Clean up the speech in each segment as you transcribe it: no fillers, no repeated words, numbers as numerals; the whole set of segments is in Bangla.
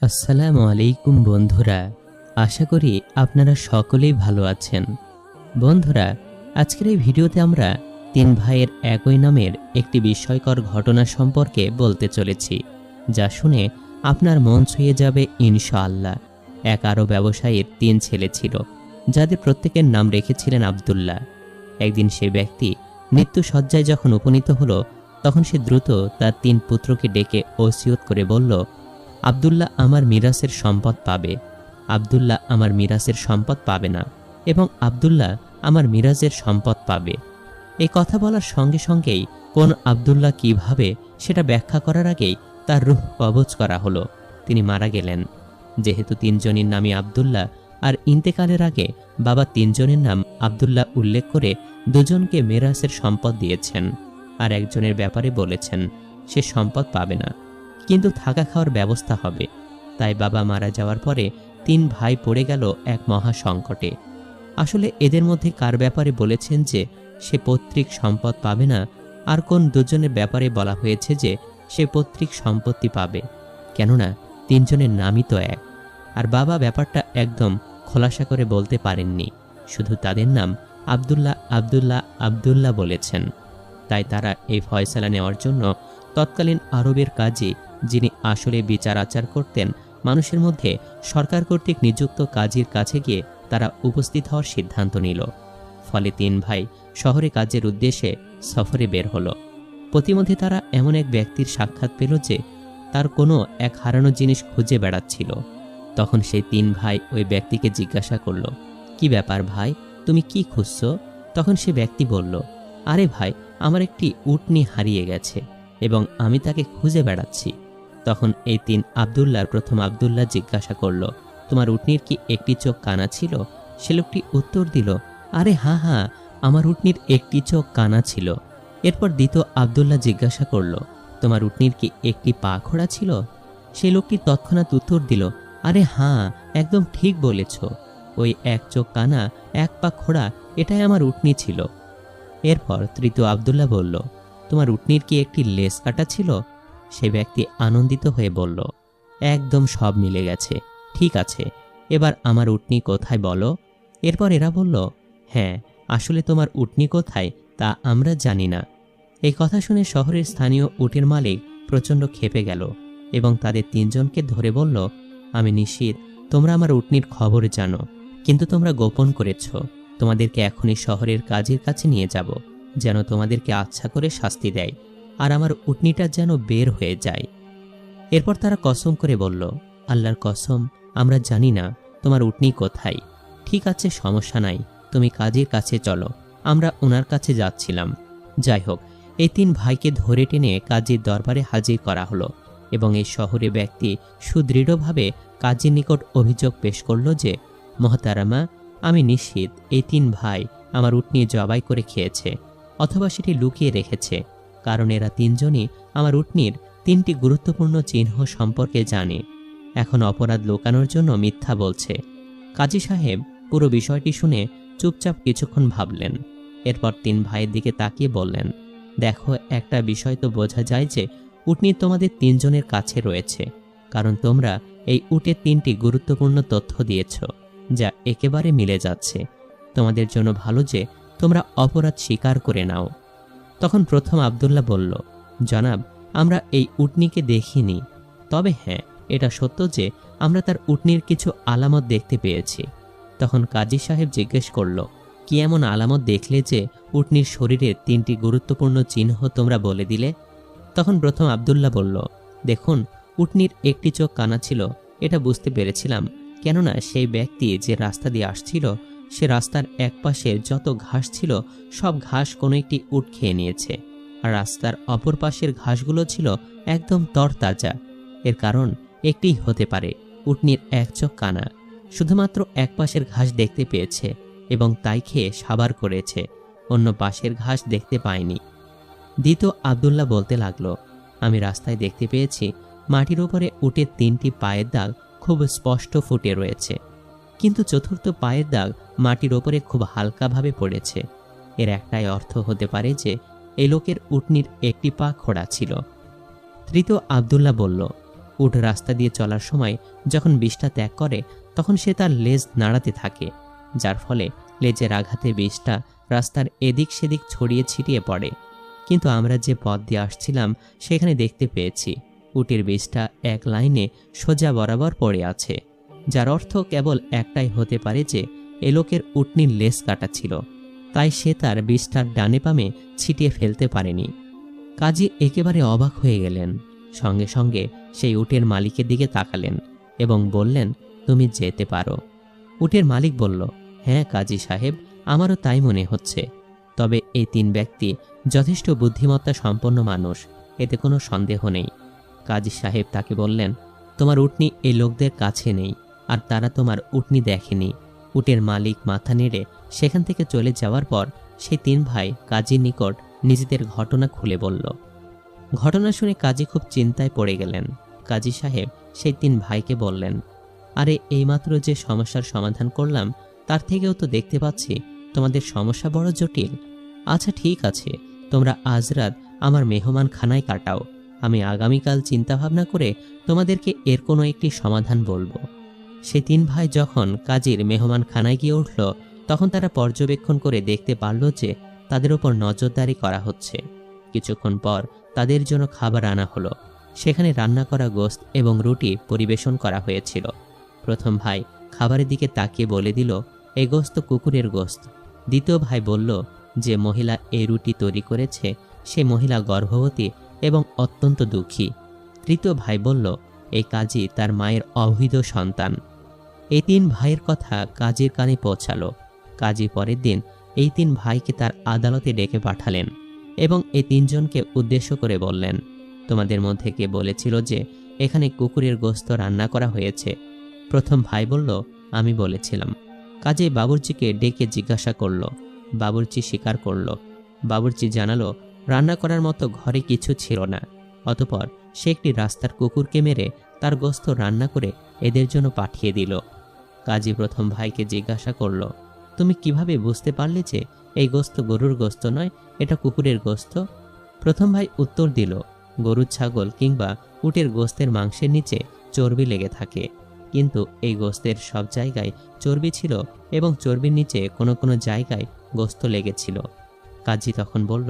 আসসালামু আলাইকুম বন্ধুরা, আশা করি আপনারা সকলেই ভালো আছেন। বন্ধুরা, আজকের এই ভিডিওতে আমরা তিন ভাইয়ের একই নামের একটি বিস্ময়কর ঘটনা সম্পর্কে বলতে চলেছি, যা শুনে আপনার মন ছুঁয়ে যাবে ইনশাআল্লাহ। এক আরব ব্যবসায়ীর তিন ছেলে ছিল, যাদের প্রত্যেকের নাম রেখেছিলেন আব্দুল্লাহ। একদিন সে ব্যক্তি মৃত্যুশয্যায় যখন উপনীত হলো, তখন সে দ্রুত তার তিন পুত্রকে ডেকে ওসিয়ত করে বলল, আব্দুল্লাহ আমার মিরাসের সম্পদ পাবে, আব্দুল্লাহ আমার মিরাসের সম্পদ পাবে না, এবং আব্দুল্লাহ আমার মিরাজের সম্পদ পাবে। এই কথা বলার সঙ্গে সঙ্গেই কোন আব্দুল্লাহ কিভাবে সেটা ব্যাখ্যা করার আগেই তার রূহ কবজ করা হলো। তিনি মারা গেলেন। যেহেতু তিনজনের নামই আব্দুল্লাহ, আর ইন্তেকালের আগে বাবা তিনজনের নাম আব্দুল্লাহ উল্লেখ করে দুজনকে মিরাসের সম্পদ দিয়েছেন, আর একজনের ব্যাপারে বলেছেন সে সম্পদ পাবে না, কিন্তু থাকা খাওয়ার ব্যবস্থা হবে। তাই বাবা মারা যাওয়ার পরে তিন ভাই পড়ে গেল এক মহা সংকটে। আসলে এদের মধ্যে কার ব্যাপারে বলেছেন যে সে পৈতৃক সম্পদ পাবে না, আর কোন দুজনের ব্যাপারে বলা হয়েছে যে সে পৈতৃক সম্পত্তি পাবে? কেননা তিনজনের নামই তো এক। আর বাবা ব্যাপারটা একদম খোলাসা করে বলতে পারেননি, শুধু তাদের নাম আব্দুল্লাহ আব্দুল্লাহ আব্দুল্লাহ বলেছেন। তাই তারা এই ফয়সালা নেওয়ার জন্য তৎকালীন আরবের কাজী, যিনি আসলে বিচার আচার করতেন মানুষের মধ্যে, সরকার কর্তৃক নিযুক্ত কাজীর কাছে গিয়ে তারা উপস্থিত হওয়ার সিদ্ধান্ত নিল। ফলে তিন ভাই শহরে কাজের উদ্দেশ্যে সফরে বের হলো। প্রতিমধ্যে তারা এমন এক ব্যক্তির সাক্ষাৎ পেল যে তার কোনো এক হারানো জিনিস খুঁজে বেড়াচ্ছিল। তখন সেই তিন ভাই ওই ব্যক্তিকে জিজ্ঞাসা করল, কি ব্যাপার ভাই, তুমি কি খুঁজছো? তখন সে ব্যক্তি বলল, আরে ভাই, আমার একটি উটনি হারিয়ে গেছে এবং আমি তাকে খুঁজে বেড়াচ্ছি। তখন এই তিন আব্দুল্লাহর প্রথম আব্দুল্লাহ জিজ্ঞাসা করল, তোমার উটনির কি একটি চোখ কানা ছিল? সে লোকটি উত্তর দিল, আরে হ্যাঁ হ্যাঁ, আমার উটনির একটি চোখ কানা ছিল। এরপর দ্বিতীয় আব্দুল্লাহ জিজ্ঞাসা করল, তোমার উটনির কি একটি পা খোড়া ছিল? সেই লোকটি তৎক্ষণাৎ উত্তর দিল, আরে হ্যাঁ, একদম ঠিক বলেছ, ওই এক চোখ কানা এক পা খোড়া এটাই আমার উটনি ছিল। এরপর তৃতীয় আব্দুল্লাহ বলল, তোমার উটনির কি একটি লেজ কাটা ছিল? সে ব্যক্তি আনন্দিত হয়ে বলল, একদম সব মিলে গেছে, ঠিক আছে, এবার আমার উটনি কোথায় বলো? এরপর এরা বলল, হ্যাঁ, আসলে তোমার উটনি কোথায় তা আমরা জানি না। এই কথা শুনে শহরের স্থানীয় উটের মালিক প্রচণ্ড ক্ষেপে গেল এবং তাদের তিনজনকে ধরে বলল, আমি নিশ্চিত তোমরা আমার উটনির খবর জানো, কিন্তু তোমরা গোপন করেছ। তোমাদেরকে এখনই শহরের কাজীর কাছে নিয়ে যাব, যেন তোমাদেরকে আচ্ছা করে শাস্তি দেয়, আর আমার উটনিটা যেন বের হয়ে যায়। এরপর তারা কসম করে বলল, আল্লাহর কসম, আমরা জানি না তোমার উটনি কোথায়। ঠিক আছে, সমস্যা নাই, তুমি কাজীর কাছে চলো, আমরা ওনার কাছে যাচ্ছিলাম। যাই হোক, এই তিন ভাইকে ধরে টেনে কাজীর দরবারে হাজির করা হলো এবং এই শহরে ব্যক্তি সুদৃঢ়ভাবে কাজীর নিকট অভিযোগ পেশ করল যে, মহতারামা, আমি নিশ্চিত এই তিন ভাই আমার উটনি জবাই করে খেয়েছে, অথবা সেটি লুকিয়ে রেখেছে, কারণ এরা তিনজনই আমার উটনির তিনটি গুরুত্বপূর্ণ চিহ্ন সম্পর্কে জানে। এখন অপরাধ লুকানোর জন্য মিথ্যা বলছে। কাজী সাহেব পুরো বিষয়টি শুনে চুপচাপ কিছুক্ষণ ভাবলেন। এরপর তিন ভাইয়ের দিকে তাকিয়ে বললেন, দেখো, একটা বিষয় তো বোঝা যায় যে উটনি তোমাদের তিনজনের কাছে রয়েছে, কারণ তোমরা এই উটের তিনটি গুরুত্বপূর্ণ তথ্য দিয়েছ, যা একেবারে মিলে যাচ্ছে। তোমাদের জন্য ভালো যে তোমরা অপরাধ স্বীকার করে নাও। তখন প্রথম আব্দুল্লাহ বলল, জনাব, আমরা এই উটনিকে দেখিনি, তবে হ্যাঁ, এটা সত্য যে আমরা তার উটনির কিছু আলামত দেখতে পেয়েছি। তখন কাজী সাহেব জিজ্ঞেস করল, কি এমন আলামত দেখলে যে উটনির শরীরের তিনটি গুরুত্বপূর্ণ চিহ্ন তোমরা বলে দিলে? তখন প্রথম আব্দুল্লাহ বলল, দেখুন, উটনির একটি চোখ কানা ছিল, এটা বুঝতে পেরেছিলাম, কেননা সেই ব্যক্তি যে রাস্তা দিয়ে আসছিল সে রাস্তার এক পাশে যত ঘাস ছিল সব ঘাস কোনো একটি উট খেয়ে নিয়েছে, আর রাস্তার অপর পাশের ঘাসগুলো ছিল একদম তরতাজা। এর কারণ একটিই হতে পারে, উটনির এক চোখ কানা, শুধুমাত্র এক পাশের ঘাস দেখতে পেয়েছে এবং তাই খেয়ে সাবার করেছে, অন্য পাশের ঘাস দেখতে পায়নি। দ্বিতীয় আব্দুল্লাহ বলতে লাগলো, আমি রাস্তায় দেখতে পেয়েছি মাটির উপরে উটের তিনটি পায়ের দাগ খুব স্পষ্ট ফুটে রয়েছে, কিন্তু চতুর্থ পায়ের দাগ মাটির ওপরে খুব হালকাভাবে পড়েছে। এর একটাই অর্থ হতে পারে যে এই লোকের উটনির একটি পা খোড়া ছিল। তৃতীয় আব্দুল্লাহ বলল, উট রাস্তা দিয়ে চলার সময় যখন বিষটা ত্যাগ করে তখন সে তার লেজ নাড়াতে থাকে, যার ফলে লেজের আঘাতে বিষটা রাস্তার এদিক সেদিক ছড়িয়ে ছিটিয়ে পড়ে। কিন্তু আমরা যে পথ দিয়ে আসছিলাম সেখানে দেখতে পেয়েছি উটের বিষটা এক লাইনে সোজা বরাবর পড়ে আছে, যার অর্থ কেবল একটাই হতে পারে যে এ লোকের উটনির লেজ কাটা ছিল, তাই সে তার বিষটার ডানে বামে ছিটিয়ে ফেলতে পারেনি। কাজী একেবারে অবাক হয়ে গেলেন। সঙ্গে সঙ্গে সেই উটের মালিকের দিকে তাকালেন এবং বললেন, তুমি যেতে পারো। উটের মালিক বলল, হ্যাঁ কাজী সাহেব, আমারও তাই মনে হচ্ছে। তবে এই 3 ব্যক্তি যথেষ্ট বুদ্ধিমত্তা সম্পন্ন মানুষ, এতে কোনো সন্দেহ নেই। কাজী সাহেব তাকে বললেন, তোমার উটনি এই লোকদের কাছে নেই, আর তারা তোমার উটনি দেখেনি। উটের মালিক মাথা নেড়ে সেখান থেকে চলে যাওয়ার পর সেই 3 ভাই কাজীর নিকট নিজেদের ঘটনা খুলে বলল। ঘটনা শুনে কাজী খুব চিন্তায় পড়ে গেলেন। কাজী সাহেব সেই 3 ভাইকে বললেন, আরে এইমাত্র যে সমস্যার সমাধান করলাম তার থেকেও তো দেখতে পাচ্ছি তোমাদের সমস্যা বড় জটিল। আচ্ছা ঠিক আছে, তোমরা আজ রাত আমার মেহমান খানায় কাটাও, আমি আগামীকাল চিন্তাভাবনা করে তোমাদেরকে এর কোনো একটি সমাধান বলবো। সে 3 ভাই যখন কাজীর মেহমান খানায় গিয়ে উঠল তখন তারা পর্যবেক্ষণ করে দেখতে পারল যে তাদের ওপর নজরদারি করা হচ্ছে। কিছুক্ষণ পর তাদের জন্য খাবার আনা হলো। সেখানে রান্না করা গোশত এবং রুটি পরিবেশন করা হয়েছিল। প্রথম ভাই খাবারের দিকে তাকিয়ে বলে দিল, এই গোশত কুকুরের গোশত। দ্বিতীয় ভাই বলল, যে মহিলা এই রুটি তৈরি করেছে সে মহিলা গর্ভবতী এবং অত্যন্ত দুঃখী। তৃতীয় ভাই বলল, এই কাজী তার মায়ের অবৈধ সন্তান। এই 3 ভাইয়ের কথা কাজীর কানে পৌঁছালো। কাজী পরের দিন এই 3 ভাইকে তার আদালতে ডেকে পাঠালেন এবং এই 3 জনকে উদ্দেশ্য করে বললেন, তোমাদের মধ্যে কে বলেছিল যে এখানে কুকুরের গোশত রান্না করা হয়েছে? প্রথম ভাই বলল, আমি বলেছিলাম। কাজী বাবুর্চিকে ডেকে জিজ্ঞাসা করল। বাবুর্চি স্বীকার করল। বাবুর্চি জানালো, রান্না করার মতো ঘরে কিছু ছিল না। অতঃপর সে একটি রাস্তার কুকুরকে মেরে তার গোশত রান্না করে এদের জন্য পাঠিয়ে দিল। কাজী প্রথম ভাইকে জিজ্ঞাসা করল, তুমি কিভাবে বুঝতে পারলে যে এই গোশত গরুর গোশত নয়, এটা কুকুরের গোশত? প্রথম ভাই উত্তর দিল, গরু, ছাগল কিংবা উটের গোশতের মাংসের নিচে চর্বি লেগে থাকে, কিন্তু এই গোশতের সব জায়গায় চর্বি ছিল এবং চর্বির নিচে কোনো কোনো জায়গায় গোশত লেগেছিল। কাজী তখন বলল,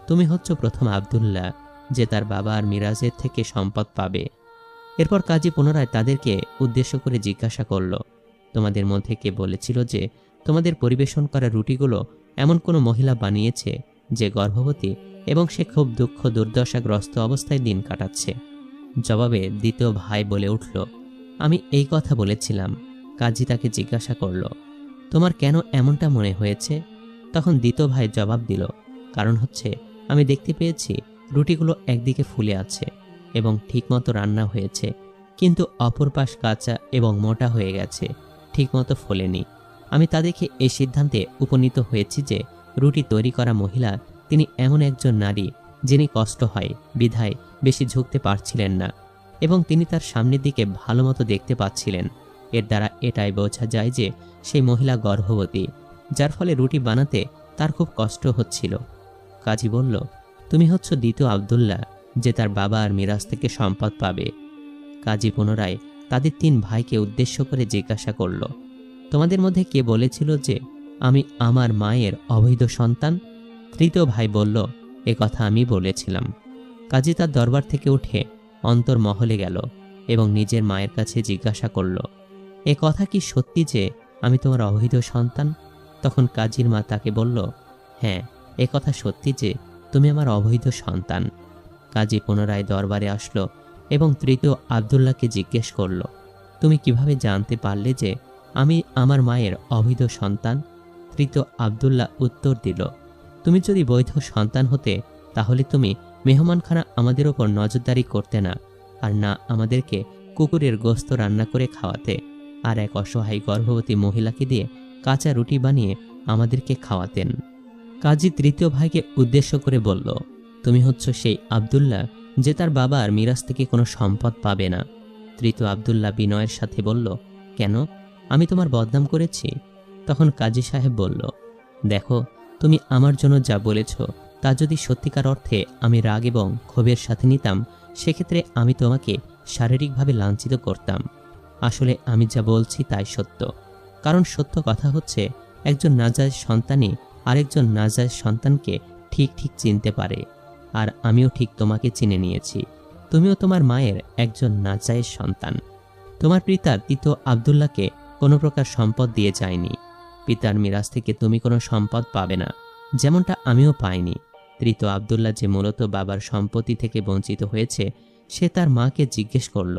তুমি হচ্ছ প্রথম আব্দুল্লাহ, যে তার বাবা আর মিরাজের থেকে সম্পদ পাবে। এরপর কাজী পুনরায় তাদেরকে উদ্দেশ্য করে জিজ্ঞাসা করল, তোমাদের মধ্যে কে বলেছিল যে তোমাদের পরিবেশন করা রুটিগুলো এমন কোনো মহিলা বানিয়েছে যে গর্ভবতী এবং সে খুব দুঃখ দুর্দশাগ্রস্ত অবস্থায় দিন কাটাচ্ছে? জবাবে দ্বিতীয় ভাই বলে উঠল, আমি এই কথা বলেছিলাম। কাজী তাকে জিজ্ঞাসা করল, তোমার কেন এমনটা মনে হয়েছে? তখন দ্বিতীয় ভাই জবাব দিল, কারণ হচ্ছে আমি দেখতে পেয়েছি রুটিগুলো একদিকে ফুলে আছে এবং ঠিকমতো রান্না হয়েছে, কিন্তু অপর পাশ কাঁচা এবং মোটা হয়ে গেছে, ঠিকমতো ফোলেনি। আমি তা দেখে এই সিদ্ধান্তে উপনীত হয়েছি যে রুটি তৈরি করা মহিলা তিনি এমন একজন নারী যিনি কষ্ট হয় বিধায় বেশি ঝুঁকতে পারছিলেন না এবং তিনি তার সামনের দিকে ভালো মতো দেখতে পাচ্ছিলেন। এর দ্বারা এটাই বোঝা যায় যে সেই মহিলা গর্ভবতী, যার ফলে রুটি বানাতে তার খুব কষ্ট হচ্ছিল। কাজী বলল, তুমি হচ্ছ দ্বিতীয় আব্দুল্লাহ, যে তার বাবা আর মিরাজ থেকে সম্পদ পাবে। কাজী পুনরায় তাদের 3 ভাইকে উদ্দেশ্য করে জিজ্ঞাসা করল, তোমাদের মধ্যে কে বলেছিল যে আমি আমার মায়ের অবৈধ সন্তান? তৃতীয় ভাই বলল, এ কথা আমি বলেছিলাম। কাজী তার দরবার থেকে উঠে অন্তর্মহলে গেল এবং নিজের মায়ের কাছে জিজ্ঞাসা করল, এ কথা কি সত্যি যে আমি তোমার অবৈধ সন্তান? তখন কাজীর মা তাকে বলল, হ্যাঁ, এ কথা সত্যি যে তুমি আমার অবৈধ সন্তান। কাজী পুনরায় দরবারে আসলো এবং তৃতীয় আব্দুল্লাহকে জিজ্ঞেস করল, তুমি কিভাবে জানতে পারলে যে আমি আমার মায়ের অবৈধ সন্তান? তৃতীয় আব্দুল্লাহ উত্তর দিল, তুমি যদি বৈধ সন্তান হতে তাহলে তুমি মেহমানখানা আমাদের ওপর নজরদারি করতে না, আর না আমাদেরকে কুকুরের গোশত রান্না করে খাওয়াতে, আর এক অসহায় গর্ভবতী মহিলাকে দিয়ে কাঁচা রুটি বানিয়ে আমাদেরকে খাওয়াতেন। কাজী তৃতীয় ভাইকে উদ্দেশ্য করে বলল, তুমি হচ্ছ সেই আব্দুল্লাহ যে তার বাবা আর মিরাজ থেকে কোনো সম্পদ পাবে না। তৃতীয় আব্দুল্লাহ বিনয়ের সাথে বলল, কেন, আমি তোমার বদনাম করেছি? তখন কাজী সাহেব বলল, দেখো, তুমি আমার জন্য যা বলেছ তা যদি সত্যিকার অর্থে আমি রাগ এবং ক্ষোভের সাথে নিতাম, সেক্ষেত্রে আমি তোমাকে শারীরিকভাবে লাঞ্ছিত করতাম। আসলে আমি যা বলছি তাই সত্য, কারণ সত্য কথা হচ্ছে একজন নাজায়েজ সন্তানই আরেকজন নাজায়েজ সন্তানকে ঠিক ঠিক চিনতে পারে। আর আমিও ঠিক তোমাকে চিনে নিয়েছি। তুমিও তোমার মায়ের একজন নাজায়েজ সন্তান। তোমার পিতা তৃতীয় আব্দুল্লাহকে কোনো প্রকার সম্পদ দিয়ে যায়নি। পিতার মিরাজ থেকে তুমি কোনো সম্পদ পাবে না, যেমনটা আমিও পাইনি। তৃতীয় আব্দুল্লাহ যে মূলত বাবার সম্পত্তি থেকে বঞ্চিত হয়েছে, সে তার মাকে জিজ্ঞেস করল,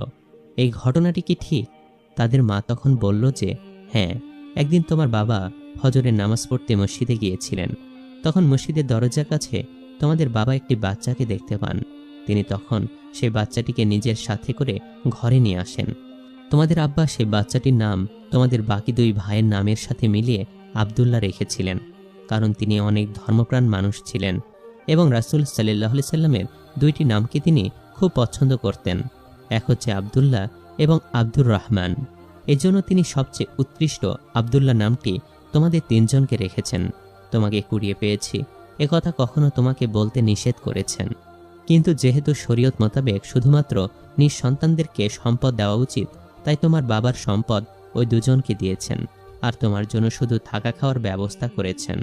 এই ঘটনাটি কি ঠিক? তাদের মা তখন বলল যে হ্যাঁ, একদিন তোমার বাবা ফজরের নামাজ পড়তে মসজিদে গিয়েছিলেন। তখন মসজিদের দরজার কাছে তোমাদের বাবা একটি বাচ্চাকে দেখতে পান। তিনি তখন সেই বাচ্চাটিকে নিজের সাথে করে ঘরে নিয়ে আসেন। তোমাদের আব্বা সেই বাচ্চাটির নাম তোমাদের বাকি দুই ভাইয়ের নামের সাথে মিলিয়ে আব্দুল্লাহ রেখেছিলেন, কারণ তিনি অনেক ধর্মপ্রাণ মানুষ ছিলেন এবং রাসূল সাল্লাল্লাহু আলাইহি সাল্লামের দুইটি নামকে তিনি খুব পছন্দ করতেন। এক হচ্ছে আব্দুল্লাহ এবং আব্দুর রহমান। এজন্য তিনি সবচেয়ে উৎকৃষ্ট আব্দুল্লাহ নামটি তোমাদের তিনজনকে রেখেছেন। তোমাকে কুড়িয়ে পেয়েছি একথা কখনো তোমাকে বলতে নিষেধ করেছেন, কিন্তু যেহেতু শরীয়ত মোতাবেক শুধুমাত্র নিজ সন্তানদেরকে সম্পদ দেওয়া উচিত, তাই তোমার বাবার সম্পদ ওই দুজনকে দিয়েছেন আর তোমার জন্য শুধু থাকা খাওয়ার ব্যবস্থা করেছেন।